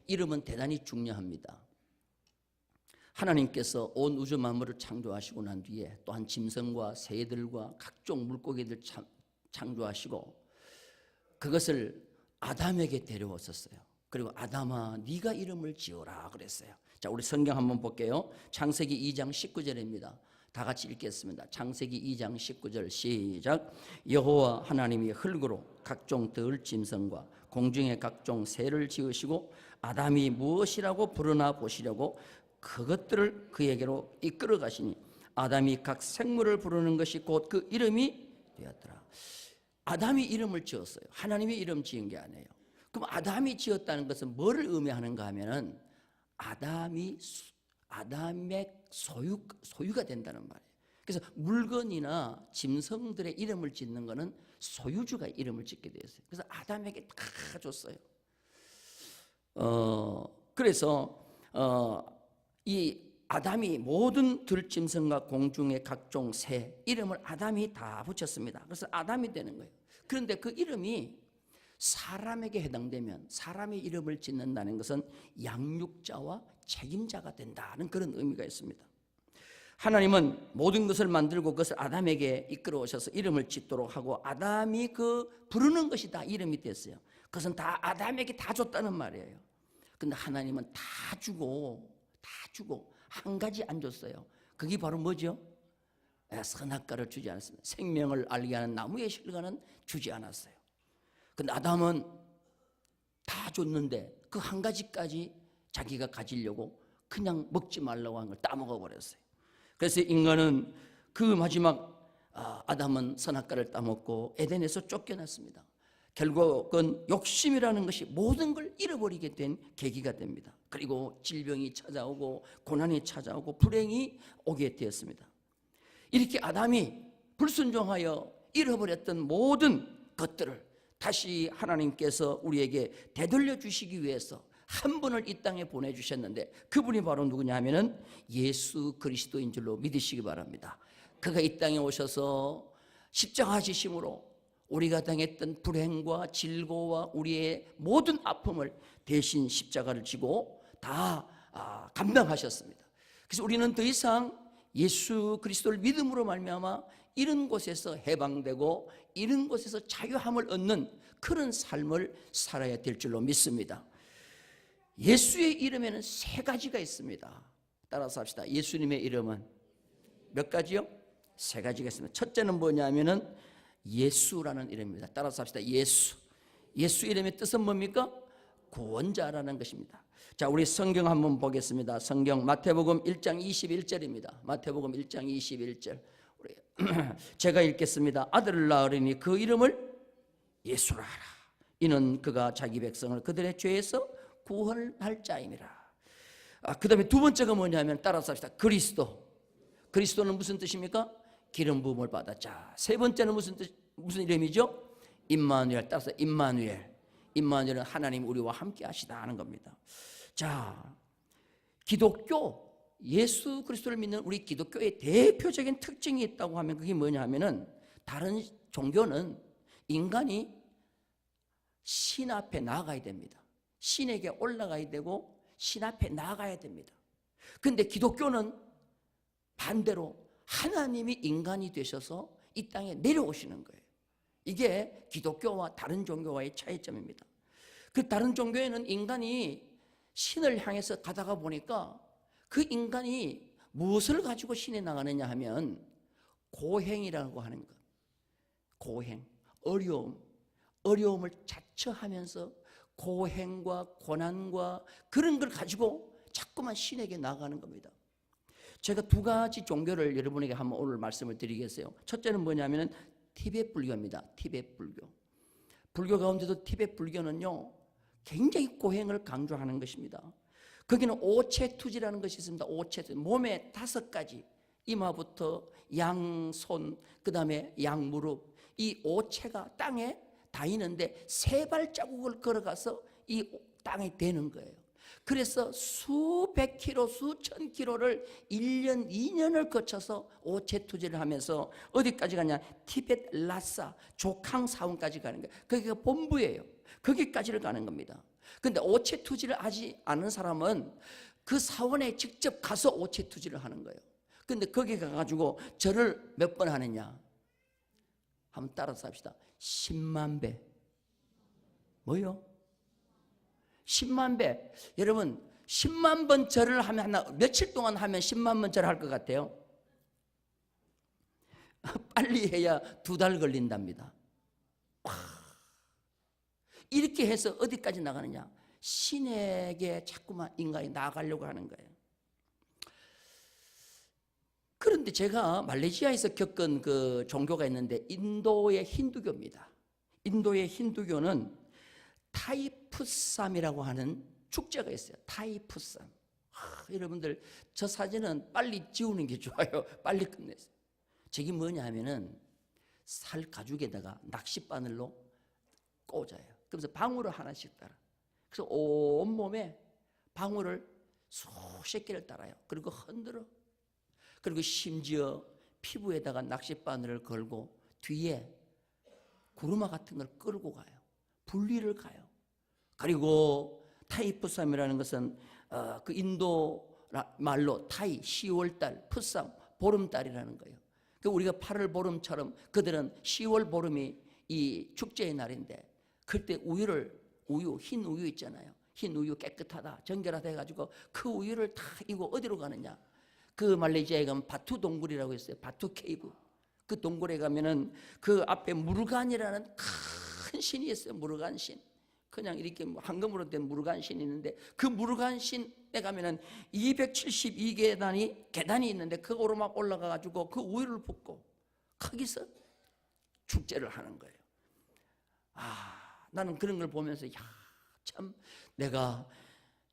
이름은 대단히 중요합니다. 하나님께서 온 우주 만물을 창조하시고 난 뒤에 또한 짐승과 새들과 각종 물고기들 창조하시고 그것을 아담에게 데려왔었어요. 그리고 아담아 네가 이름을 지어라 그랬어요. 자, 우리 성경 한번 볼게요. 창세기 2장 19절입니다. 다 같이 읽겠습니다. 창세기 2장 19절 시작. 여호와 하나님이 흙으로 각종 들짐승과 공중의 각종 새를 지으시고 아담이 무엇이라고 부르나 보시려고 그것들을 그에게로 이끌어 가시니 아담이 각 생물을 부르는 것이 곧 그 이름이 되었더라. 아담이 이름을 지었어요. 하나님이 이름 지은 게 아니에요. 그럼 아담이 지었다는 것은 뭐를 의미하는가 하면은 아담의 소유가 된다는 말이에요. 그래서 물건이나 짐승들의 이름을 짓는 것은 소유주가 이름을 짓게 되었어요. 그래서 아담에게 다 줬어요. 그래서 이 아담이 모든 들짐승과 공중의 각종 새 이름을 아담이 다 붙였습니다. 그래서 아담이 되는 거예요. 그런데 그 이름이 사람에게 해당되면 사람의 이름을 짓는다는 것은 양육자와 책임자가 된다는 그런 의미가 있습니다. 하나님은 모든 것을 만들고 그것을 아담에게 이끌어 오셔서 이름을 짓도록 하고 아담이 그 부르는 것이 다 이름이 됐어요. 그것은 다 아담에게 다 줬다는 말이에요. 근데 하나님은 다 주고 한 가지 안 줬어요. 그게 바로 뭐죠? 선악과를 주지 않았습니다. 생명을 알게 하는 나무의 실과는 주지 않았어요. 근데 아담은 다 줬는데 그 한 가지까지 자기가 가지려고 그냥 먹지 말라고 한 걸 따먹어 버렸어요. 그래서 인간은 그 마지막 아담은 선악과를 따먹고 에덴에서 쫓겨났습니다. 결국은 욕심이라는 것이 모든 걸 잃어버리게 된 계기가 됩니다. 그리고 질병이 찾아오고 고난이 찾아오고 불행이 오게 되었습니다. 이렇게 아담이 불순종하여 잃어버렸던 모든 것들을 다시 하나님께서 우리에게 되돌려 주시기 위해서 한 분을 이 땅에 보내주셨는데 그분이 바로 누구냐 하면은 예수 그리스도인 줄로 믿으시기 바랍니다. 그가 이 땅에 오셔서 십자가 지심으로 우리가 당했던 불행과 질고와 우리의 모든 아픔을 대신 십자가를 지고 다 감당하셨습니다. 그래서 우리는 더 이상 예수 그리스도를 믿음으로 말미암아 이런 곳에서 해방되고 이런 곳에서 자유함을 얻는 그런 삶을 살아야 될 줄로 믿습니다. 예수의 이름에는 세 가지가 있습니다. 따라서 합시다. 예수님의 이름은 몇 가지요? 세 가지가 있습니다. 첫째는 뭐냐면은 예수라는 이름입니다. 따라서 합시다. 예수. 예수 이름의 뜻은 뭡니까? 구원자라는 것입니다. 자, 우리 성경 한번 보겠습니다. 성경 마태복음 1장 21절입니다. 마태복음 1장 21절. 우리 제가 읽겠습니다. 아들을 낳으리니 그 이름을 예수라 하라. 이는 그가 자기 백성을 그들의 죄에서 구원할 자임이라. 그 다음에 두 번째가 뭐냐면 따라서 합시다. 그리스도. 그리스도는 무슨 뜻입니까? 기름 부음을 받았자. 세 번째는 무슨 이름이죠? 임마누엘. 따라서 임마누엘. 임마누엘은 하나님 우리와 함께 하시다 하는 겁니다. 자, 기독교, 예수 그리스도를 믿는 우리 기독교의 대표적인 특징이 있다고 하면 그게 뭐냐 하면은 다른 종교는 인간이 신 앞에 나아가야 됩니다. 신에게 올라가야 되고 신 앞에 나아가야 됩니다. 그런데 기독교는 반대로 하나님이 인간이 되셔서 이 땅에 내려오시는 거예요. 이게 기독교와 다른 종교와의 차이점입니다. 그 다른 종교에는 인간이 신을 향해서 가다가 보니까 그 인간이 무엇을 가지고 신에 나가느냐 하면 고행이라고 하는 것. 고행, 어려움을 자처하면서 고행과 고난과 그런 걸 가지고 자꾸만 신에게 나가는 겁니다. 제가 두 가지 종교를 여러분에게 한번 오늘 말씀을 드리겠어요. 첫째는 뭐냐면은 티베트 불교입니다. 티베트 불교. 불교 가운데도 티베트 불교는요, 굉장히 고행을 강조하는 것입니다. 거기는 오체투지라는 것이 있습니다. 오체투지. 몸에 5가지, 이마부터 양손, 그 다음에 양무릎, 이 오체가 땅에 닿이는데 3발자국을 걸어가서 이 땅에 대는 거예요. 그래서 수백 킬로, 수천 킬로를 1년, 2년을 거쳐서 오체투지를 하면서 어디까지 가냐? 티베트 라사, 조캉 사원까지 가는 거예요. 거기가 본부예요. 거기까지를 가는 겁니다. 근데 오체 투지를 하지 않은 사람은 그 사원에 직접 가서 오체 투지를 하는 거예요. 근데 거기 가가지고 절을 몇 번 하느냐? 한번 따라서 합시다. 10만 배. 뭐요? 10만 배. 여러분 10만 번 절을 하면 며칠 동안 하면 10만 번 절을 할 것 같아요? 빨리 해야 2달 걸린답니다. 와. 이렇게 해서 어디까지 나가느냐? 신에게 자꾸만 인간이 나아가려고 하는 거예요. 그런데 제가 말레이시아에서 겪은 그 종교가 있는데 인도의 힌두교입니다. 인도의 힌두교는 타이푸삼이라고 하는 축제가 있어요. 타이푸삼. 여러분들 저 사진은 빨리 지우는 게 좋아요. 빨리 끝내세요. 저게 뭐냐 하면은 살 가죽에다가 낚싯바늘로 꽂아요. 그래서 방울을 하나씩 따라. 그래서 온몸에 방울을 수십 개를 따라요. 그리고 흔들어. 그리고 심지어 피부에다가 낚싯바늘을 걸고 뒤에 구루마 같은 걸 끌고 가요. 분리를 가요. 그리고 타이푸삼이라는 것은 그 인도 말로 타이 10월달, 푸삼 보름달이라는 거예요. 그 우리가 8월 보름처럼 그들은 10월 보름이 이 축제의 날인데 그때 흰 우유 있잖아요. 흰 우유 깨끗하다, 정결하다 해가지고 그 우유를 다 이고 어디로 가느냐? 그 말레이시아에 가면 바투 동굴이라고 있어요. 바투 케이브. 그 동굴에 가면은 그 앞에 무르간이라는 큰 신이 있어요. 무르간 신. 그냥 이렇게 황금으로 된 무르간 신이 있는데 그 무르간 신에 가면은 272계단이 계단이 있는데 그거로 막 올라가 가지고 그 우유를 붓고 거기서 축제를 하는 거예요. 나는 그런 걸 보면서 참 내가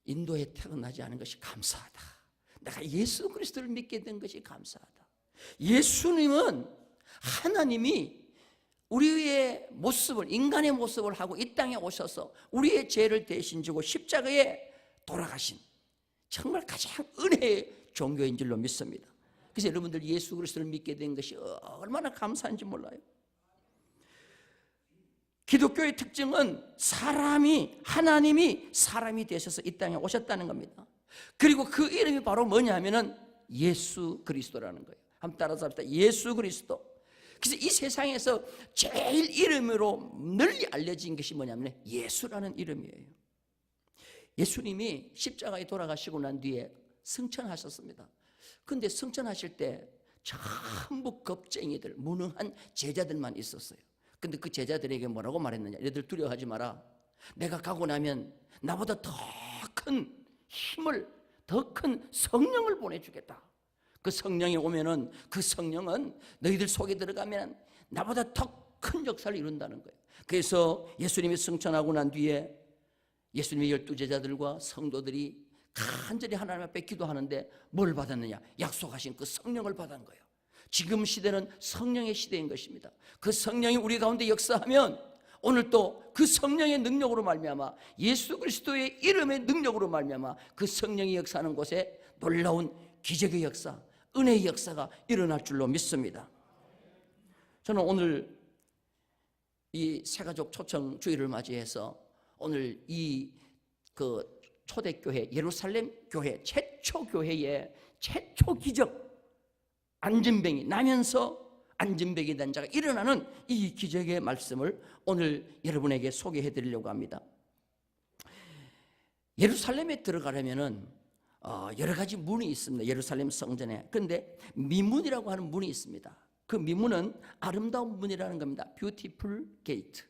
인도에 태어나지 않은 것이 감사하다. 내가 예수 그리스도를 믿게 된 것이 감사하다. 예수님은 하나님이 우리의 모습을, 인간의 모습을 하고 이 땅에 오셔서 우리의 죄를 대신 지고 십자가에 돌아가신 정말 가장 은혜의 종교인 줄로 믿습니다. 그래서 여러분들 예수 그리스도를 믿게 된 것이 얼마나 감사한지 몰라요. 기독교의 특징은 하나님이 사람이 되셔서 이 땅에 오셨다는 겁니다. 그리고 그 이름이 바로 뭐냐면은 예수 그리스도라는 거예요. 한번 따라서 합시다. 예수 그리스도. 그래서 이 세상에서 제일 이름으로 널리 알려진 것이 뭐냐면 예수라는 이름이에요. 예수님이 십자가에 돌아가시고 난 뒤에 승천하셨습니다. 그런데 승천하실 때 전부 겁쟁이들, 무능한 제자들만 있었어요. 근데 그 제자들에게 뭐라고 말했느냐? 얘들 두려워하지 마라. 내가 가고 나면 나보다 더 큰 힘을, 더 큰 성령을 보내주겠다. 그 성령이 오면은 그 성령은 너희들 속에 들어가면 나보다 더 큰 역사를 이룬다는 거예요. 그래서 예수님이 승천하고 난 뒤에 예수님의 12제자들과 성도들이 간절히 하나님 앞에 기도하는데 뭘 받았느냐? 약속하신 그 성령을 받은 거예요. 지금 시대는 성령의 시대인 것입니다. 그 성령이 우리 가운데 역사하면 오늘 또 그 성령의 능력으로 말미암아 예수 그리스도의 이름의 능력으로 말미암아 그 성령이 역사하는 곳에 놀라운 기적의 역사, 은혜의 역사가 일어날 줄로 믿습니다. 저는 오늘 이 새가족 초청 주일을 맞이해서 오늘 이 그 초대교회 예루살렘 교회 최초 교회의 최초 기적 안진뱅이 나면서 안진뱅이 된 자가 일어나는 이 기적의 말씀을 오늘 여러분에게 소개해 드리려고 합니다. 예루살렘에 들어가려면은 여러 가지 문이 있습니다. 예루살렘 성전에. 그런데 미문이라고 하는 문이 있습니다. 그 미문은 아름다운 문이라는 겁니다. Beautiful Gate.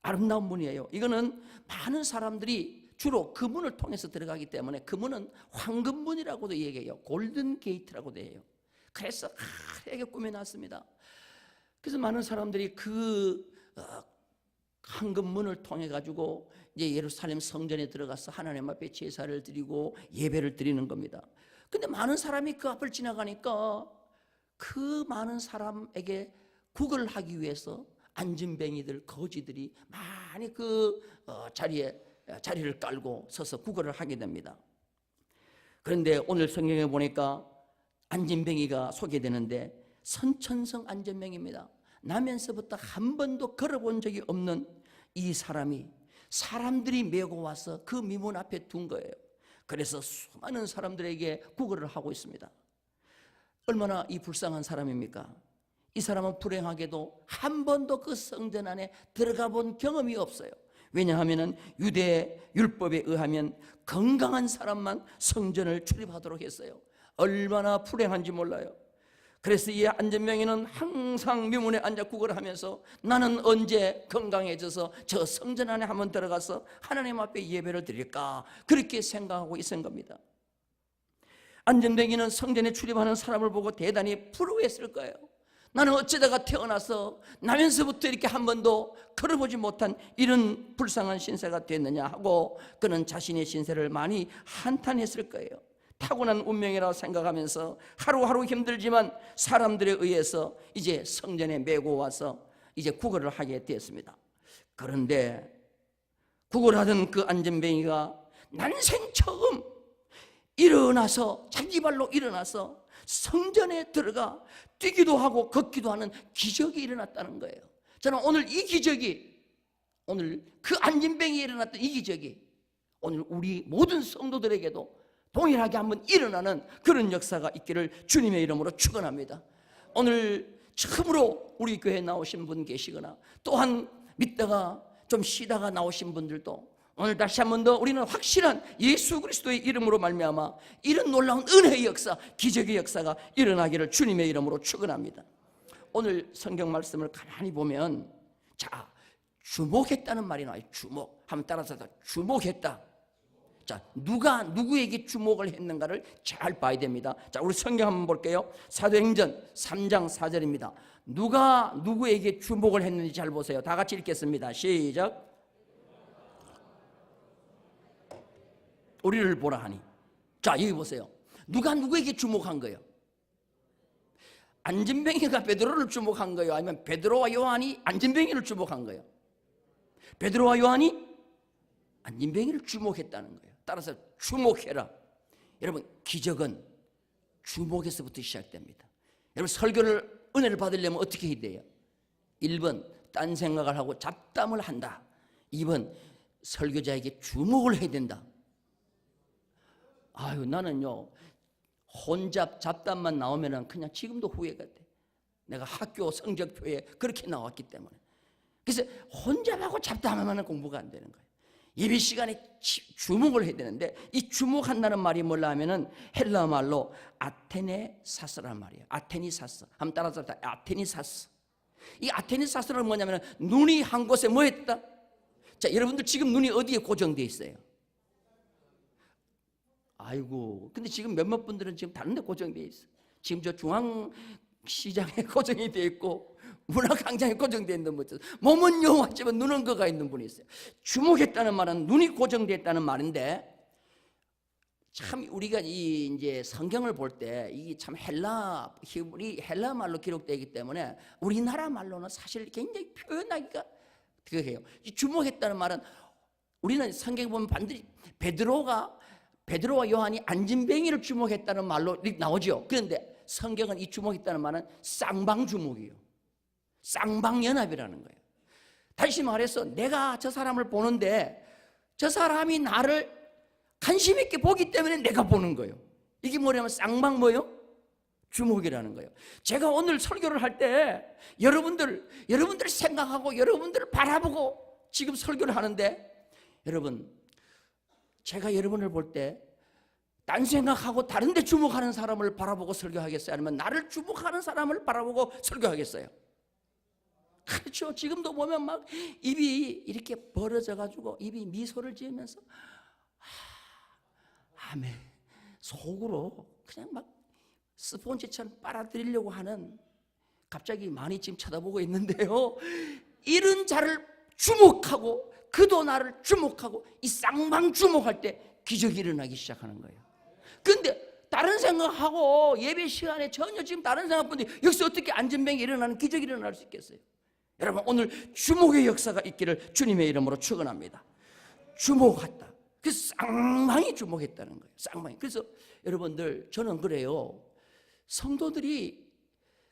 아름다운 문이에요. 이거는 많은 사람들이 주로 그 문을 통해서 들어가기 때문에 그 문은 황금문이라고도 얘기해요. 골든 게이트라고도 해요. 그래서 하얗게 꾸며놨습니다. 그래서 많은 사람들이 그 황금문을 통해 가지고 이제 예루살렘 성전에 들어가서 하나님 앞에 제사를 드리고 예배를 드리는 겁니다. 근데 많은 사람이 그 앞을 지나가니까 그 많은 사람에게 구걸을 하기 위해서 안진뱅이들, 거지들이 많이 그 자리를 깔고 서서 구걸을 하게 됩니다. 그런데 오늘 성경에 보니까 안진뱅이가 소개되는데 선천성 안진뱅이입니다. 나면서부터 한 번도 걸어본 적이 없는 이 사람이 사람들이 메고 와서 그 미문 앞에 둔 거예요. 그래서 수많은 사람들에게 구걸을 하고 있습니다. 얼마나 이 불쌍한 사람입니까? 이 사람은 불행하게도 한 번도 그 성전 안에 들어가 본 경험이 없어요. 왜냐하면 유대 율법에 의하면 건강한 사람만 성전을 출입하도록 했어요. 얼마나 불행한지 몰라요. 그래서 이 안전병이는 항상 묘문에 앉아 구걸하면서 나는 언제 건강해져서 저 성전 안에 한번 들어가서 하나님 앞에 예배를 드릴까, 그렇게 생각하고 있은 겁니다. 안전병이는 성전에 출입하는 사람을 보고 대단히 부러워했을 거예요. 나는 어쩌다가 태어나서 나면서부터 이렇게 한 번도 걸어보지 못한 이런 불쌍한 신세가 됐느냐 하고 그는 자신의 신세를 많이 한탄했을 거예요. 타고난 운명이라고 생각하면서 하루하루 힘들지만 사람들에 의해서 이제 성전에 메고 와서 이제 구걸을 하게 되었습니다. 그런데 구걸하던 그 안전뱅이가 난생 처음 일어나서, 자기 발로 일어나서 성전에 들어가 뛰기도 하고 걷기도 하는 기적이 일어났다는 거예요. 저는 오늘 이 기적이, 오늘 그 안진뱅이에 일어났던 이 기적이 오늘 우리 모든 성도들에게도 동일하게 한번 일어나는 그런 역사가 있기를 주님의 이름으로 축원합니다. 오늘 처음으로 우리 교회에 나오신 분 계시거나 또한 믿다가 좀 쉬다가 나오신 분들도 오늘 다시 한 번 더 우리는 확실한 예수 그리스도의 이름으로 말미암아 이런 놀라운 은혜의 역사, 기적의 역사가 일어나기를 주님의 이름으로 축원합니다. 오늘 성경 말씀을 가만히 보면, 자, 주목했다는 말이 나와요. 주목. 한번 따라서 주목했다. 자, 누가 누구에게 주목을 했는가를 잘 봐야 됩니다. 자, 우리 성경 한번 볼게요. 사도행전 3장 4절입니다. 누가 누구에게 주목을 했는지 잘 보세요. 다 같이 읽겠습니다. 시작. 우리를 보라 하니. 자, 여기 보세요. 누가 누구에게 주목한 거예요? 안진뱅이가 베드로를 주목한 거예요? 아니면 베드로와 요한이 안진뱅이를 주목한 거예요? 베드로와 요한이 안진뱅이를 주목했다는 거예요. 따라서 주목해라. 여러분, 기적은 주목에서부터 시작됩니다. 여러분, 설교를, 은혜를 받으려면 어떻게 해야 돼요? 1번 딴 생각을 하고 잡담을 한다. 2번 설교자에게 주목을 해야 된다. 아유, 나는요 혼잡 잡담만 나오면은 그냥 지금도 후회가 돼. 내가 학교 성적표에 그렇게 나왔기 때문에. 그래서 혼잡하고 잡담하면 공부가 안 되는 거예요. 예배 시간에 주목을 해야 되는데, 이 주목한다는 말이 뭐라 하면은 헬라 말로 아테네사스란 말이에요. 아테니사스. 한번 따라서 아테니사스. 이 아테니사스는 뭐냐면은 눈이 한 곳에 뭐 했다? 자, 여러분들 지금 눈이 어디에 고정되어 있어요? 아이고, 근데 지금 몇몇 분들은 지금 다른 데 고정되어 있어. 지금 저 중앙시장에 고정이 되어 있고 문화광장에 고정되어 있는 분 있어요. 몸은 영화지만 눈은 거가 있는 분이 있어요. 주목했다는 말은 눈이 고정되어 있다는 말인데, 참 우리가 이제 성경을 볼 때 이 참 헬라 말로 기록되기 때문에 우리나라 말로는 사실 굉장히 표현하기가 그래요. 이 주목했다는 말은 우리는 성경에 보면 반드시 베드로와 요한이 안진뱅이를 주목했다는 말로 나오죠. 그런데 성경은 이 주목했다는 말은 쌍방주목이에요. 쌍방연합이라는 거예요. 다시 말해서 내가 저 사람을 보는데 저 사람이 나를 관심 있게 보기 때문에 내가 보는 거예요. 이게 뭐냐면 쌍방 뭐예요? 주목이라는 거예요. 제가 오늘 설교를 할 때 여러분들 생각하고 여러분들을 바라보고 지금 설교를 하는데, 여러분, 제가 여러분을 볼 때 딴 생각하고 다른 데 주목하는 사람을 바라보고 설교하겠어요? 아니면 나를 주목하는 사람을 바라보고 설교하겠어요? 그렇죠. 지금도 보면 막 입이 이렇게 벌어져 가지고 입이 미소를 지으면서 아멘, 속으로 그냥 막 스폰지처럼 빨아들이려고 하는, 갑자기 많이 지금 쳐다보고 있는데요, 이런 자를 주목하고 그도 나를 주목하고 이 쌍방 주목할 때 기적이 일어나기 시작하는 거예요. 그런데 다른 생각하고 예배 시간에 전혀 지금 다른 생각뿐이 여기서 어떻게 안전병이 일어나는 기적이 일어날 수 있겠어요? 여러분, 오늘 주목의 역사가 있기를 주님의 이름으로 축원합니다. 주목했다. 그 쌍방이 주목했다는 거예요. 쌍방이. 그래서 여러분들, 저는 그래요. 성도들이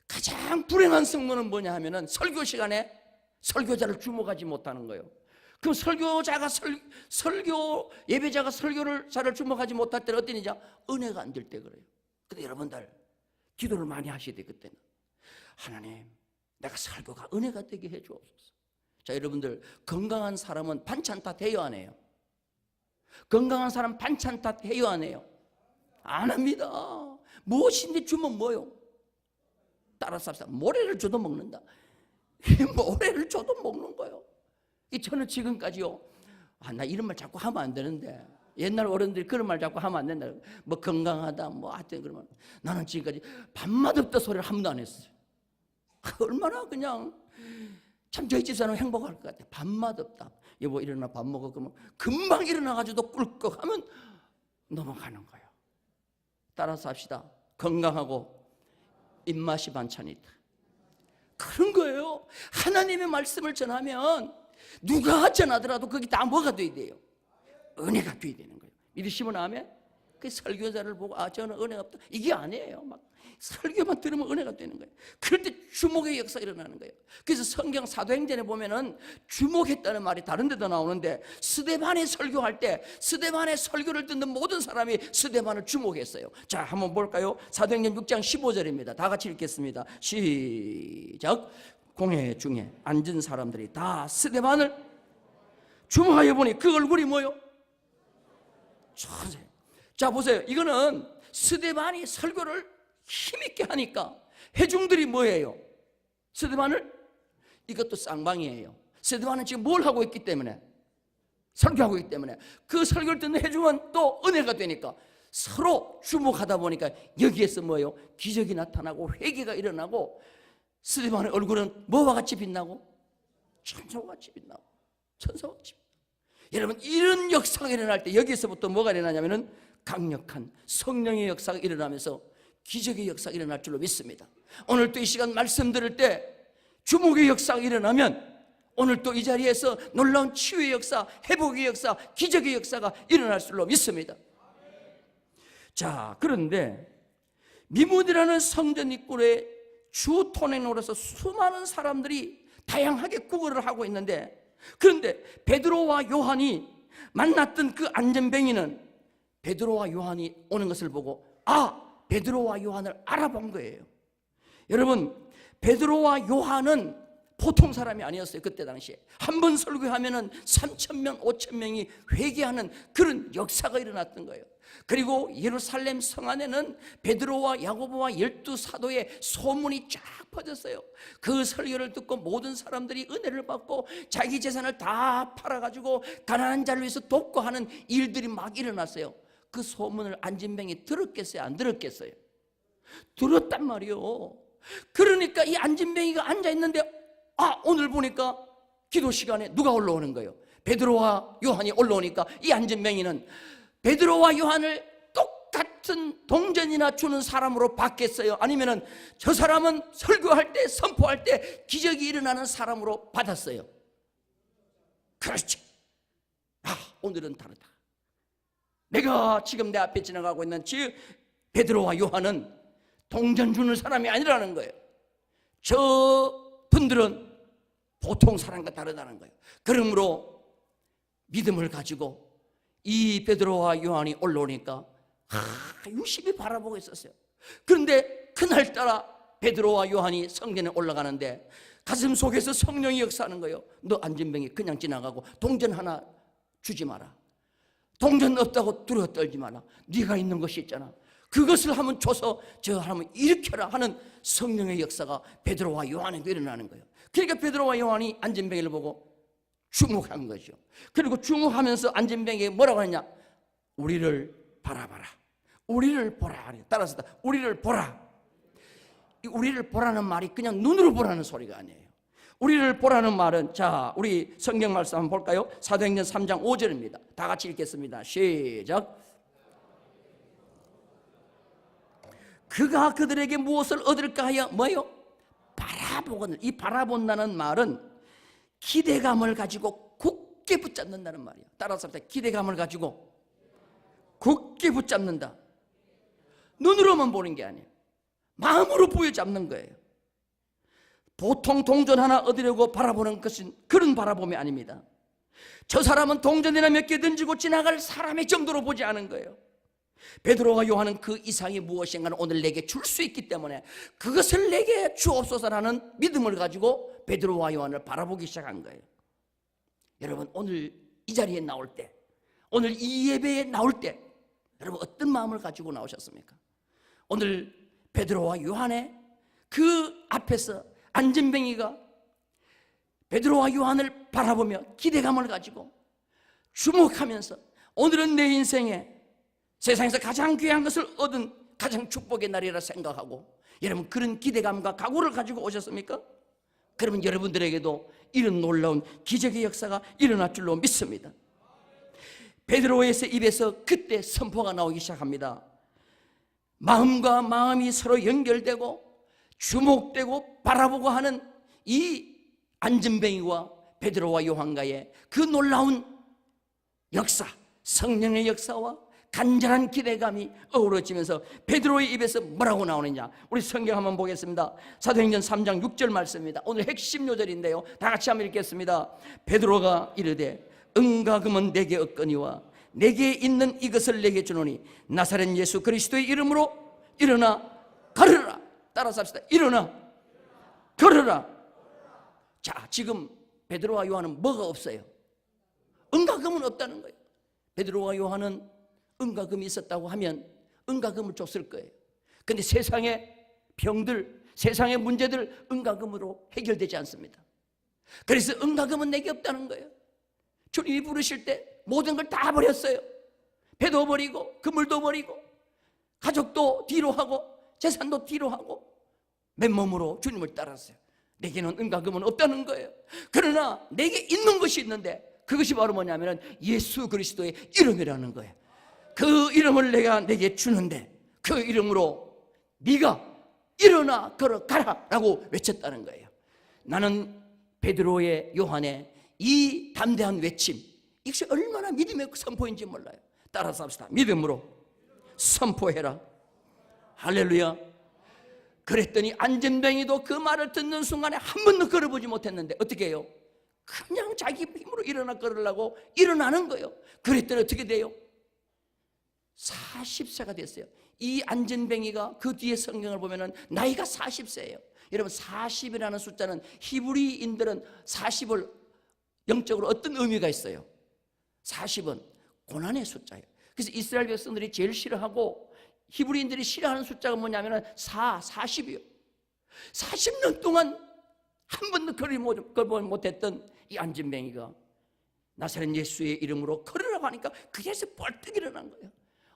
가장 불행한 성도는 뭐냐 하면은 설교 시간에 설교자를 주목하지 못하는 거예요. 그럼 설교 예배자가 설교를 잘 주목하지 못할 때는 어떤 일이냐? 은혜가 안 될 때 그래요. 근데 여러분들 기도를 많이 하셔야 돼. 그때는 하나님, 내가 설교가 은혜가 되게 해주옵소서. 자, 여러분들 건강한 사람은 반찬 탓 해요, 안 해요? 건강한 사람 반찬 탓 해요, 안 해요? 안 합니다. 무엇인데 주면 뭐요? 따라서 합시다. 모래를 줘도 먹는다. 모래를 줘도 먹는 거예요. 저는 지금까지요, 나 이런 말 자꾸 하면 안 되는데, 옛날 어른들이 그런 말 자꾸 하면 안 된다. 뭐 건강하다, 뭐 하여튼 그러면 나는 지금까지 밥맛 없다 소리를 한 번도 안 했어요. 얼마나 그냥 참 저희 집사람은 행복할 것 같아요. 밥맛 없다. 여보 일어나 밥 먹어. 그러면 금방 일어나가지고 꿀꺽 하면 넘어가는 거예요. 따라서 합시다. 건강하고 입맛이 반찬이다. 그런 거예요. 하나님의 말씀을 전하면 누가 전하더라도 거기 다 뭐가 돼야 돼요? 은혜가 돼야 되는 거예요. 믿으시면 아멘? 그 설교자를 보고 저는 은혜가 없다 이게 아니에요. 막 설교만 들으면 은혜가 되는 거예요. 그럴 때 주목의 역사가 일어나는 거예요. 그래서 성경 사도행전에 보면은 주목했다는 말이 다른 데도 나오는데, 스데반이 설교할 때 스데반의 설교를 듣는 모든 사람이 스데반을 주목했어요. 자, 한번 볼까요? 사도행전 6장 15절입니다. 다 같이 읽겠습니다. 시작. 공회 중에 앉은 사람들이 다 스데반을 주목하여 보니 그 얼굴이 뭐요? 천세. 자, 보세요. 이거는 스데반이 설교를 힘있게 하니까 회중들이 뭐예요? 스데반을, 이것도 쌍방이에요. 스데반은 지금 뭘 하고 있기 때문에? 설교하고 있기 때문에 그 설교를 듣는 회중은 또 은혜가 되니까 서로 주목하다 보니까 여기에서 뭐예요? 기적이 나타나고 회개가 일어나고, 스데반의 얼굴은 뭐와 같이 빛나고? 천사와 같이 빛나고, 천사와 같이 빛나고. 여러분, 이런 역사가 일어날 때 여기에서부터 뭐가 일어나냐면은 강력한 성령의 역사가 일어나면서 기적의 역사가 일어날 줄로 믿습니다. 오늘 또 이 시간 말씀 들을 때 주목의 역사가 일어나면 오늘 또 이 자리에서 놀라운 치유의 역사, 회복의 역사, 기적의 역사가 일어날 줄로 믿습니다. 자, 그런데 미문이라는 성전 입구에 주 토행로로서 수많은 사람들이 다양하게 구걸을 하고 있는데, 그런데 베드로와 요한이 만났던 그 안전뱅이는 베드로와 요한이 오는 것을 보고 베드로와 요한을 알아본 거예요. 여러분, 베드로와 요한은 보통 사람이 아니었어요. 그때 당시에 한 번 설교하면은 3,000명, 5,000명이 회개하는 그런 역사가 일어났던 거예요. 그리고 예루살렘 성 안에는 베드로와 야고보와 12사도의 소문이 쫙 퍼졌어요. 그 설교를 듣고 모든 사람들이 은혜를 받고 자기 재산을 다 팔아가지고 가난한 자를 위해서 돕고 하는 일들이 막 일어났어요. 그 소문을 안진뱅이 들었겠어요? 안 들었겠어요? 들었단 말이에요. 그러니까 이 안진뱅이가 앉아있는데 오늘 보니까 기도 시간에 누가 올라오는 거예요? 베드로와 요한이 올라오니까 이 안진뱅이는 베드로와 요한을 똑같은 동전이나 주는 사람으로 받겠어요? 아니면은 저 사람은 설교할 때, 선포할 때 기적이 일어나는 사람으로 받았어요? 그렇지. 오늘은 다르다. 내가 지금 내 앞에 지나가고 있는 베드로와 요한은 동전 주는 사람이 아니라는 거예요. 저 분들은 보통 사람과 다르다는 거예요. 그러므로 믿음을 가지고 이 베드로와 요한이 올라오니까 유심히 바라보고 있었어요. 그런데 그날따라 베드로와 요한이 성전에 올라가는데 가슴 속에서 성령이 역사하는 거예요. 너 안진뱅이 그냥 지나가고 동전 하나 주지 마라. 동전 없다고 두려워 떨지 마라. 네가 있는 것이 있잖아. 그것을 한번 줘서 저 한번 일으켜라 하는 성령의 역사가 베드로와 요한에게 일어나는 거예요. 그러니까 베드로와 요한이 안진뱅이를 보고 주목한 거죠. 그리고 주목하면서 안진뱅이가 뭐라고 하느냐? 우리를 바라봐라. 우리를 보라. 따라서 우리를 보라. 이 우리를 보라는 말이 그냥 눈으로 보라는 소리가 아니에요. 우리를 보라는 말은, 자, 우리 성경 말씀 한번 볼까요? 사도행전 3장 5절입니다. 다 같이 읽겠습니다. 시작. 그가 그들에게 무엇을 얻을까 하여 뭐요? 바라보거늘. 이 바라본다는 말은 기대감을 가지고 굳게 붙잡는다는 말이에요. 따라서 기대감을 가지고 굳게 붙잡는다. 눈으로만 보는 게 아니에요. 마음으로 부여잡는 거예요. 보통 동전 하나 얻으려고 바라보는 것은 그런 바라봄이 아닙니다. 저 사람은 동전이나 몇 개 던지고 지나갈 사람의 정도로 보지 않은 거예요. 베드로와 요한은 그 이상이 무엇인가는 오늘 내게 줄 수 있기 때문에 그것을 내게 주옵소서라는 믿음을 가지고 베드로와 요한을 바라보기 시작한 거예요. 여러분, 오늘 이 자리에 나올 때, 오늘 이 예배에 나올 때 여러분 어떤 마음을 가지고 나오셨습니까? 오늘 베드로와 요한의 그 앞에서 안진뱅이가 베드로와 요한을 바라보며 기대감을 가지고 주목하면서 오늘은 내 인생에 세상에서 가장 귀한 것을 얻은 가장 축복의 날이라 생각하고, 여러분 그런 기대감과 각오를 가지고 오셨습니까? 그러면 여러분들에게도 이런 놀라운 기적의 역사가 일어날 줄로 믿습니다. 베드로의 입에서 그때 선포가 나오기 시작합니다. 마음과 마음이 서로 연결되고 주목되고 바라보고 하는 이 안진뱅이와 베드로와 요한과의 그 놀라운 역사, 성령의 역사와 간절한 기대감이 어우러지면서 베드로의 입에서 뭐라고 나오느냐, 우리 성경 한번 보겠습니다. 사도행전 3장 6절 말씀입니다. 오늘 핵심 요절인데요, 다 같이 한번 읽겠습니다. 베드로가 이르되 은과 금은 내게 없거니와 내게 있는 이것을 내게 주노니 나사렛 예수 그리스도의 이름으로 일어나 걸으라. 따라서 합시다. 일어나 걸으라. 자, 지금 베드로와 요한은 뭐가 없어요? 은과 금은 없다는 거예요. 베드로와 요한은 은과 금이 있었다고 하면 은과 금을 줬을 거예요. 그런데 세상의 병들, 세상의 문제들 은과 금으로 해결되지 않습니다. 그래서 은과 금은 내게 없다는 거예요. 주님이 부르실 때 모든 걸 다 버렸어요. 배도 버리고 그물도 버리고 가족도 뒤로 하고 재산도 뒤로 하고 맨몸으로 주님을 따랐어요. 내게는 은과 금은 없다는 거예요. 그러나 내게 있는 것이 있는데 그것이 바로 뭐냐면 예수 그리스도의 이름이라는 거예요. 그 이름을 내게 주는데 그 이름으로 네가 일어나 걸어가라 라고 외쳤다는 거예요. 나는 베드로의 요한의 이 담대한 외침, 이것이 얼마나 믿음의 선포인지 몰라요. 따라서 합시다. 믿음으로 선포해라. 할렐루야. 그랬더니 안진뱅이도 그 말을 듣는 순간에 한 번도 걸어보지 못했는데 어떻게 해요? 그냥 자기 힘으로 일어나 걸으려고 일어나는 거예요. 그랬더니 어떻게 돼요? 40세가 됐어요. 이 안진뱅이가 그 뒤에 성경을 보면은 나이가 40세예요. 여러분 40이라는 숫자는 히브리인들은 40을 영적으로 어떤 의미가 있어요? 40은 고난의 숫자예요. 그래서 이스라엘 백성들이 제일 싫어하고 히브리인들이 싫어하는 숫자가 뭐냐면 40이요. 40년 동안 한 번도 걸어보지 못했던 이 안진뱅이가 나사렛 예수의 이름으로 걸으라고 하니까 그게서 벌떡 일어난 거예요.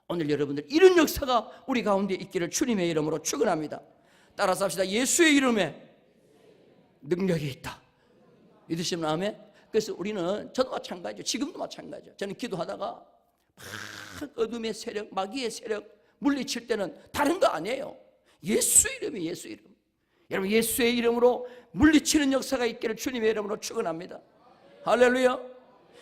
오늘 여러분들 이런 역사가 우리 가운데 있기를 주님의 이름으로 축원합니다. 따라서 합시다. 예수의 이름에 능력이 있다. 믿으시면 아멘. 그래서 우리는, 저도 마찬가지죠. 지금도 마찬가지죠. 저는 기도하다가 막 어둠의 세력, 마귀의 세력 물리칠 때는 다른 거 아니에요. 예수 이름이 예수 이름. 여러분 예수의 이름으로 물리치는 역사가 있기를 주님의 이름으로 축원합니다. 할렐루야.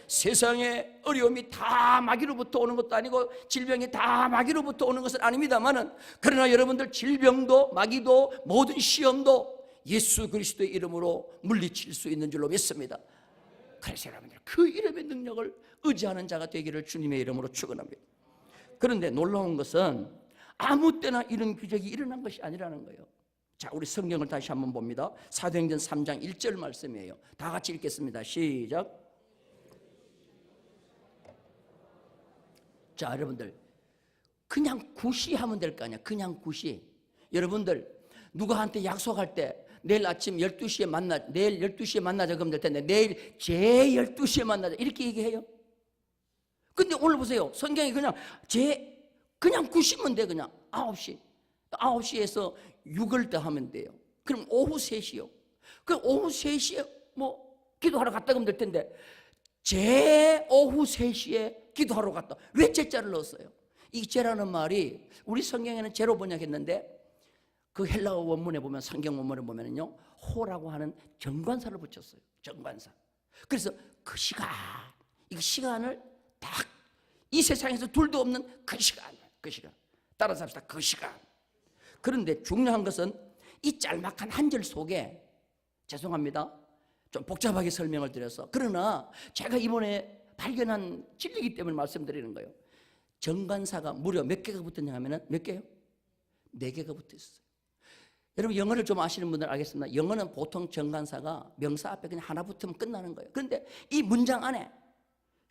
세상의 어려움이 다 마귀로부터 오는 것도 아니고 질병이 다 마귀로부터 오는 것은 아닙니다만은, 그러나 여러분들 질병도 마귀도 모든 시험도 예수 그리스도의 이름으로 물리칠 수 있는 줄로 믿습니다. 그래서 여러분들 그 이름의 능력을 의지하는 자가 되기를 주님의 이름으로 축원합니다. 그런데 놀라운 것은 아무 때나 이런 기적이 일어난 것이 아니라는 거예요. 자, 우리 성경을 다시 한번 봅니다. 사도행전 3장 1절 말씀이에요. 다 같이 읽겠습니다. 시작. 자, 여러분들 그냥 구시하면 될 거 아니야. 그냥 구시. 여러분들 누구한테 약속할 때 내일 아침 12시에 내일 12시에 만나자 그러면 될 텐데 내일 제 12시에 만나자 이렇게 얘기해요. 근데 오늘 보세요. 성경이 그냥 구시면 돼. 그냥 9시에서 6을 더하면 돼요. 그럼 오후 3시요. 그럼 오후 3시에 뭐 기도하러 갔다 그러면 될 텐데 제 오후 3시에 기도하러 갔다. 왜 제자를 넣었어요? 이 제라는 말이 우리 성경에는 제로 번역했는데 그 헬라어 원문에 보면, 성경 원문에 보면은요, 호라고 하는 정관사를 붙였어요. 정관사. 그래서 그 시간을 딱 이 세상에서 둘도 없는 그 시간. 따라서 합시다. 그 시간. 그런데 중요한 것은 이 짤막한 한 절 속에, 죄송합니다, 좀 복잡하게 설명을 드려서, 그러나 제가 이번에 발견한 진리이기 때문에 말씀드리는 거예요. 정관사가 무려 몇 개가 붙었냐 하면은 몇 개요? 4개가 붙어 있어요. 여러분 영어를 좀 아시는 분들 알겠습니다. 영어는 보통 정관사가 명사 앞에 그냥 하나 붙으면 끝나는 거예요. 그런데 이 문장 안에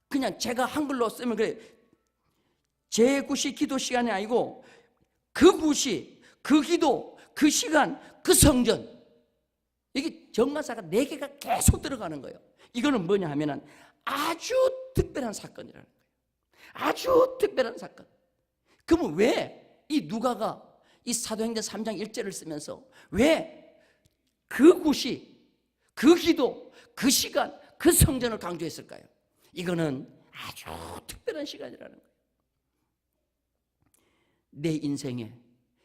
그냥 제가 한글로 쓰면 그래요. 제9시 기도 시간이 아니고 그 9시, 그 기도, 그 시간, 그 성전, 이게 정관사가 4개가 계속 들어가는 거예요. 이거는 뭐냐 하면은 아주 특별한 사건이라는 거예요. 아주 특별한 사건. 그러면 왜 이 누가가 이 사도행전 3장 1절을 쓰면서 왜 그 9시, 그 기도, 그 시간, 그 성전을 강조했을까요? 이거는 아주 특별한 시간이라는 거예요. 내 인생에,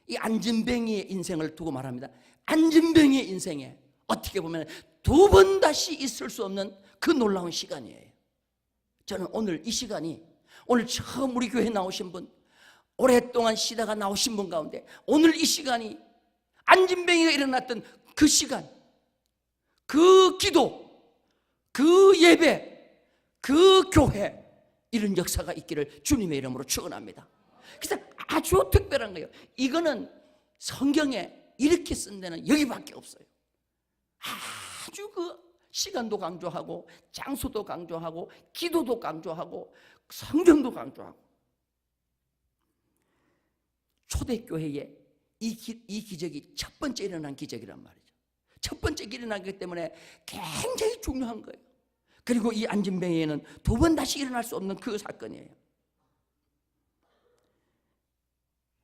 이 안진뱅이의 인생을 두고 말합니다. 안진뱅이의 인생에 어떻게 보면 2번 다시 있을 수 없는 그 놀라운 시간이에요. 저는 오늘 이 시간이, 오늘 처음 우리 교회에 나오신 분, 오랫동안 쉬다가 나오신 분 가운데 오늘 이 시간이 안진뱅이가 일어났던 그 시간, 그 기도, 그 예배, 그 교회, 이런 역사가 있기를 주님의 이름으로 축원합니다. 그래서 아주 특별한 거예요. 이거는 성경에 이렇게 쓴 데는 여기밖에 없어요. 아주 그 시간도 강조하고 장소도 강조하고 기도도 강조하고 성경도 강조하고. 초대교회에 이 기적이 첫 번째 일어난 기적이란 말이죠. 첫 번째 일어나기 때문에 굉장히 중요한 거예요. 그리고 이 안진뱅이에는 2번 다시 일어날 수 없는 그 사건이에요.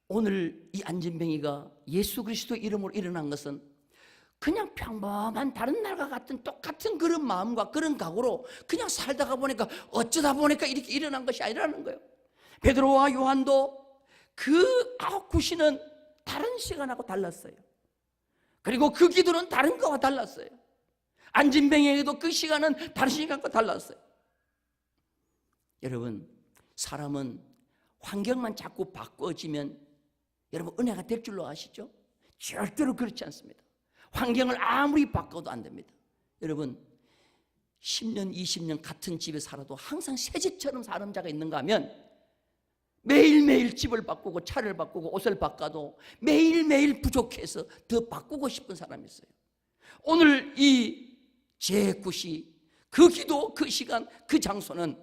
오늘 이 안진뱅이가 예수 그리스도 이름으로 일어난 것은 그냥 평범한 다른 날과 같은 똑같은 그런 마음과 그런 각오로 그냥 살다가 보니까 어쩌다 보니까 이렇게 일어난 것이 아니라는 거예요. 베드로와 요한도 그 9시는 다른 시간하고 달랐어요. 그리고 그 기도는 다른 거와 달랐어요. 안진뱅이에게도 그 시간은 다른 시간과 달랐어요. 여러분, 사람은 환경만 자꾸 바꿔지면 여러분 은혜가 될 줄로 아시죠? 절대로 그렇지 않습니다. 환경을 아무리 바꿔도 안 됩니다. 여러분, 10년, 20년 같은 집에 살아도 항상 새 집처럼 사는 자가 있는가 하면 매일매일 집을 바꾸고 차를 바꾸고 옷을 바꿔도 매일매일 부족해서 더 바꾸고 싶은 사람이 있어요. 오늘 이 제9시, 그 기도, 그 시간, 그 장소는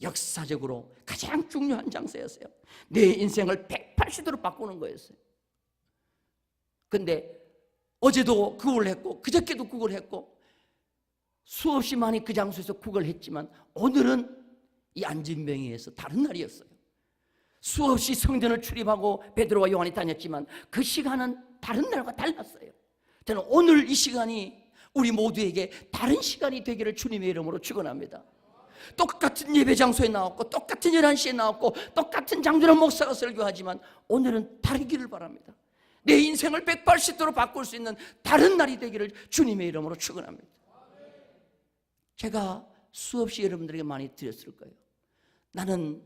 역사적으로 가장 중요한 장소였어요. 내 인생을 180도로 바꾸는 거였어요. 근데 어제도 구걸 했고 그저께도 구걸 했고 수없이 많이 그 장소에서 구걸 했지만 오늘은 이 안진뱅이에서 다른 날이었어요. 수없이 성전을 출입하고 베드로와 요한이 다녔지만 그 시간은 다른 날과 달랐어요. 저는 오늘 이 시간이 우리 모두에게 다른 시간이 되기를 주님의 이름으로 축원합니다. 똑같은 예배 장소에 나왔고 똑같은 11시에 나왔고 똑같은 장준환 목사가 설교하지만 오늘은 다르기를 바랍니다. 내 인생을 180도로 바꿀 수 있는 다른 날이 되기를 주님의 이름으로 축원합니다. 제가 수없이 여러분들에게 많이 드렸을 거예요. 나는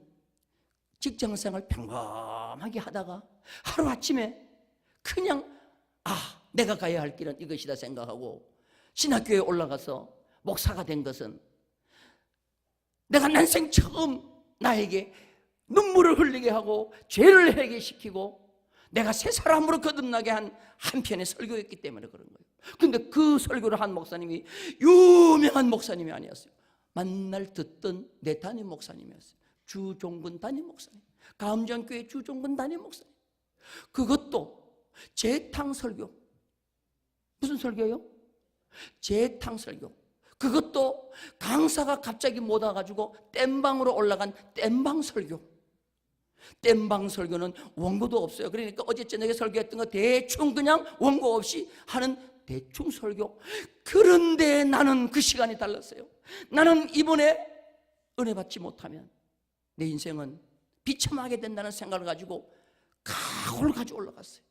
직장생활 평범하게 하다가 하루아침에 그냥 내가 가야 할 길은 이것이다 생각하고 신학교에 올라가서 목사가 된 것은 내가 난생 처음 나에게 눈물을 흘리게 하고 죄를 회개시키고 내가 새 사람으로 거듭나게 한 편의 설교였기 때문에 그런 거예요. 근데 그 설교를 한 목사님이 유명한 목사님이 아니었어요. 만날 듣던 내 담임 목사님이었어요. 주종근 담임 목사님, 가음장교회 주종근 담임 목사님. 그것도 재탕 설교. 무슨 설교예요? 재탕 설교. 그것도 강사가 갑자기 못 와가지고 땜방으로 올라간 땜방 설교. 땜방 설교는 원고도 없어요. 그러니까 어제 저녁에 설교했던 거 대충 그냥 원고 없이 하는 대충 설교. 그런데 나는 그 시간이 달랐어요. 나는 이번에 은혜 받지 못하면 내 인생은 비참하게 된다는 생각을 가지고 각오를 가지고 올라갔어요.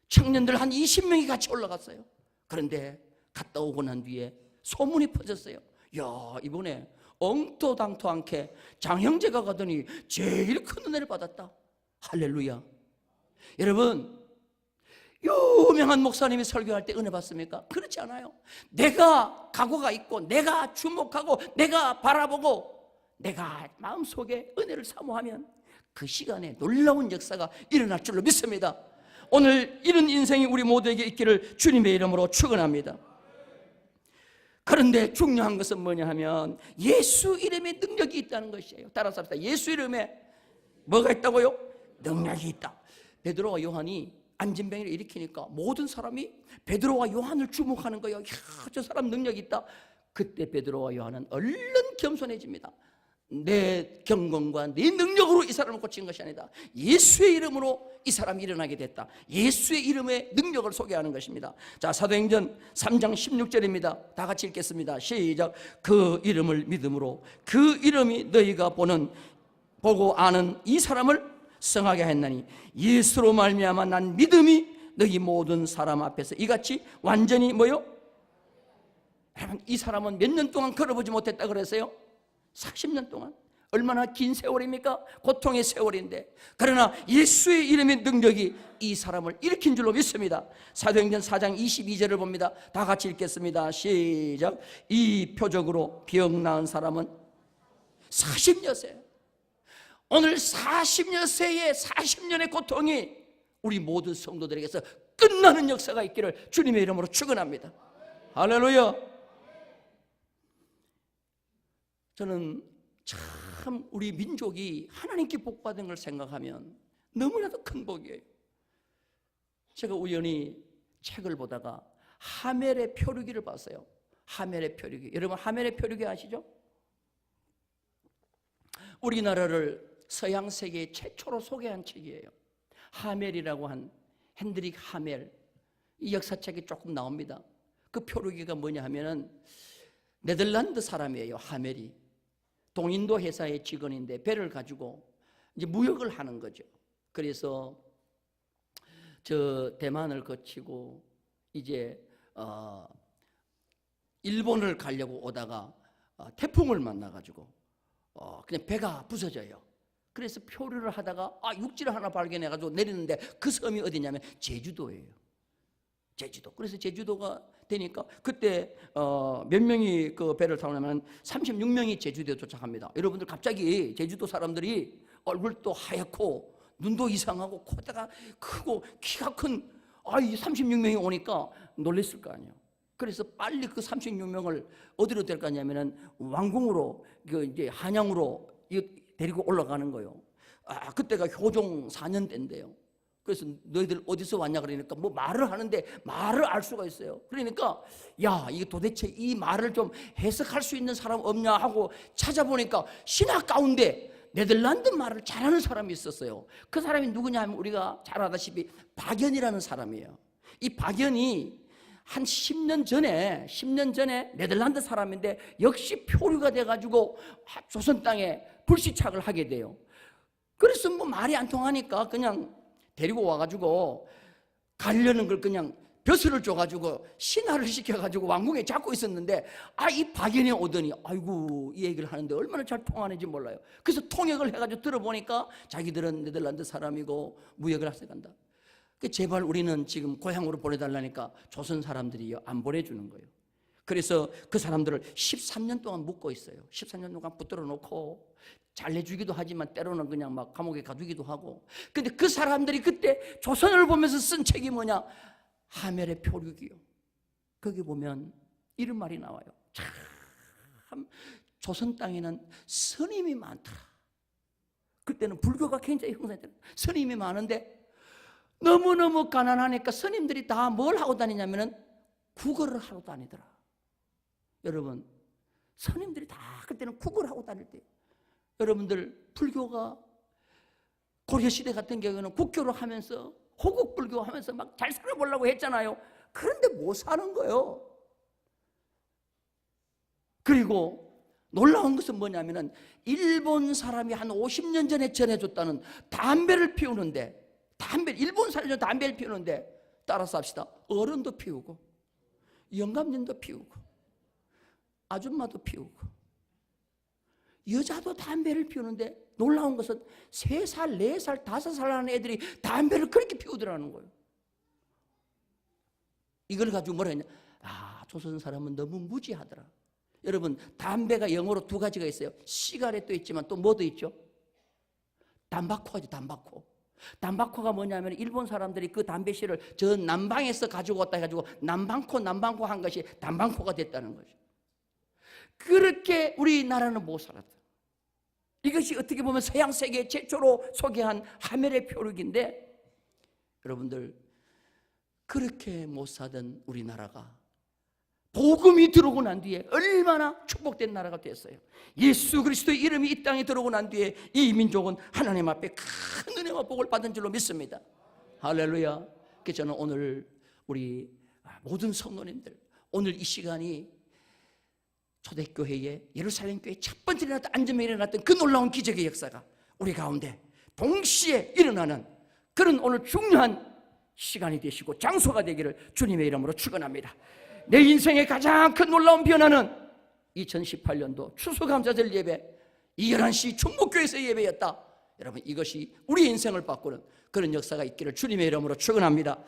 청년들 한 20명이 같이 올라갔어요. 그런데 갔다 오고 난 뒤에 소문이 퍼졌어요. 야, 이번에 엉토당토 않게 장형제가 가더니 제일 큰 은혜를 받았다. 할렐루야. 여러분, 유명한 목사님이 설교할 때 은혜 받습니까? 그렇지 않아요. 내가 각오가 있고 내가 주목하고 내가 바라보고 내가 마음속에 은혜를 사모하면 그 시간에 놀라운 역사가 일어날 줄로 믿습니다. 오늘 이런 인생이 우리 모두에게 있기를 주님의 이름으로 축원합니다. 그런데 중요한 것은 뭐냐 하면 예수 이름에 능력이 있다는 것이에요. 따라서 합시다. 예수 이름에 뭐가 있다고요? 능력이 있다. 베드로와 요한이 안진병을 일으키니까 모든 사람이 베드로와 요한을 주목하는 거예요. 이야, 저 사람 능력이 있다. 그때 베드로와 요한은 얼른 겸손해집니다. 내 경건과 내 능력으로 이 사람을 고친 것이 아니다. 예수의 이름으로 이 사람이 일어나게 됐다. 예수의 이름의 능력을 소개하는 것입니다. 자, 사도행전 3장 16절입니다. 다 같이 읽겠습니다. 시작. 그 이름을 믿음으로 그 이름이 너희가 보고 아는 이 사람을 성하게 했나니 예수로 말미암아 난 믿음이 너희 모든 사람 앞에서 이같이 완전히 뭐요? 여러분, 이 사람은 몇 년 동안 걸어보지 못했다 그랬어요? 40년 동안. 얼마나 긴 세월입니까? 고통의 세월인데, 그러나 예수의 이름의 능력이 이 사람을 일으킨 줄로 믿습니다. 사도행전 4장 22절을 봅니다. 다 같이 읽겠습니다. 시작. 이 표적으로 병 나은 사람은 40여세. 오늘 40여세의 40년의 고통이 우리 모든 성도들에게서 끝나는 역사가 있기를 주님의 이름으로 축원합니다. 할렐루야. 저는 참 우리 민족이 하나님께 복받은 걸 생각하면 너무나도 큰 복이에요. 제가 우연히 책을 보다가 하멜의 표류기를 봤어요. 하멜의 표류기. 여러분, 하멜의 표류기 아시죠? 우리나라를 서양 세계의 최초로 소개한 책이에요. 하멜이라고 한 핸드릭 하멜. 이 역사책이 조금 나옵니다. 그 표류기가 뭐냐 하면은 네덜란드 사람이에요. 하멜이. 동인도 회사의 직원인데 배를 가지고 이제 무역을 하는 거죠. 그래서 저 대만을 거치고 이제 일본을 가려고 오다가 태풍을 만나가지고 그냥 배가 부서져요. 그래서 표류를 하다가 육지를 하나 발견해가지고 내리는데 그 섬이 어디냐면 제주도예요. 제주도. 그래서 제주도가 되니까 그때 몇 명이 그 배를 타고 나면 36명이 제주도에 도착합니다. 여러분들, 갑자기 제주도 사람들이 얼굴도 하얗고 눈도 이상하고 코다가 크고 키가 큰 이 36명이 오니까 놀랬을 거 아니에요. 그래서 빨리 그 36명을 어디로 데려가 냐면은 왕궁으로, 이제 한양으로 데리고 올라가는 거예요. 그때가 효종 4년 때인데요. 그래서 너희들 어디서 왔냐 그러니까 뭐 말을 하는데 말을 알 수가 있어요. 그러니까 야, 이게 도대체 이 말을 좀 해석할 수 있는 사람 없냐 하고 찾아보니까 신학 가운데 네덜란드 말을 잘하는 사람이 있었어요. 그 사람이 누구냐 하면 우리가 잘 아다시피 박연이라는 사람이에요. 이 박연이 한 10년 전에 네덜란드 사람인데 역시 표류가 돼가지고 조선 땅에 불시착을 하게 돼요. 그래서 뭐 말이 안 통하니까 그냥 데리고 와가지고 가려는 걸 그냥 벼슬을 줘가지고 신하를 시켜가지고 왕궁에 잡고 있었는데 이 박연이 오더니 아이고 이 얘기를 하는데 얼마나 잘 통하는지 몰라요. 그래서 통역을 해가지고 들어보니까 자기들은 네덜란드 사람이고 무역을 학생한다. 제발 우리는 지금 고향으로 보내달라니까 조선 사람들이 안 보내주는 거예요. 그래서 그 사람들을 13년 동안 묶고 있어요. 13년 동안 붙들어 놓고 잘내주기도 하지만 때로는 그냥 막 감옥에 가두기도 하고. 근데 그 사람들이 그때 조선을 보면서 쓴 책이 뭐냐? 하멜의 표류기요. 거기 보면 이런 말이 나와요. 참 조선 땅에는 스님이 많더라. 그때는 불교가 굉장히 형성됐어요. 스님이 많은데 너무너무 가난하니까 스님들이 다 뭘 하고 다니냐면은 구걸을 하러 다니더라. 여러분, 스님들이 다 그때는 구걸을 하고 다닐 때예요. 여러분들, 불교가 고려시대 같은 경우는 국교를 하면서 호국불교 하면서 막 잘 살아보려고 했잖아요. 그런데 못 사는 거예요. 그리고 놀라운 것은 뭐냐면은 일본 사람이 한 50년 전에 전해줬다는 담배를 피우는데, 일본 사람이 담배를 피우는데 따라서 합시다. 어른도 피우고 영감님도 피우고 아줌마도 피우고 여자도 담배를 피우는데 놀라운 것은 3살, 4살, 5살 하는 애들이 담배를 그렇게 피우더라는 거예요. 이걸 가지고 뭐라 했냐? 조선 사람은 너무 무지하더라. 여러분, 담배가 영어로 두 가지가 있어요. 시가렛도 있지만 또 뭐도 있죠? 담바코죠, 담바코. 담바코가 뭐냐면 일본 사람들이 그 담배실을 저 남방에서 가지고 왔다 해가지고 남방코 한 것이 담방코가 됐다는 거죠. 그렇게 우리나라는 못 살았다. 이것이 어떻게 보면 서양 세계 최초로 소개한 하멜의 표류기인데, 여러분들, 그렇게 못 사던 우리나라가 복음이 들어오고 난 뒤에 얼마나 축복된 나라가 됐어요. 예수 그리스도의 이름이 이 땅에 들어오고 난 뒤에 이 민족은 하나님 앞에 큰 은혜와 복을 받은 줄로 믿습니다. 할렐루야. 그래서 저는 오늘 우리 모든 성도님들, 오늘 이 시간이 초대교회에, 예루살렘 교회 첫 번째 일어났던, 안전에 일어났던 그 놀라운 기적의 역사가 우리 가운데 동시에 일어나는 그런 오늘 중요한 시간이 되시고 장소가 되기를 주님의 이름으로 축원합니다. 내 인생의 가장 큰 놀라운 변화는 2018년도 추수감사절 예배, 이 11시 충북교회에서 예배였다. 여러분, 이것이 우리 인생을 바꾸는 그런 역사가 있기를 주님의 이름으로 축원합니다.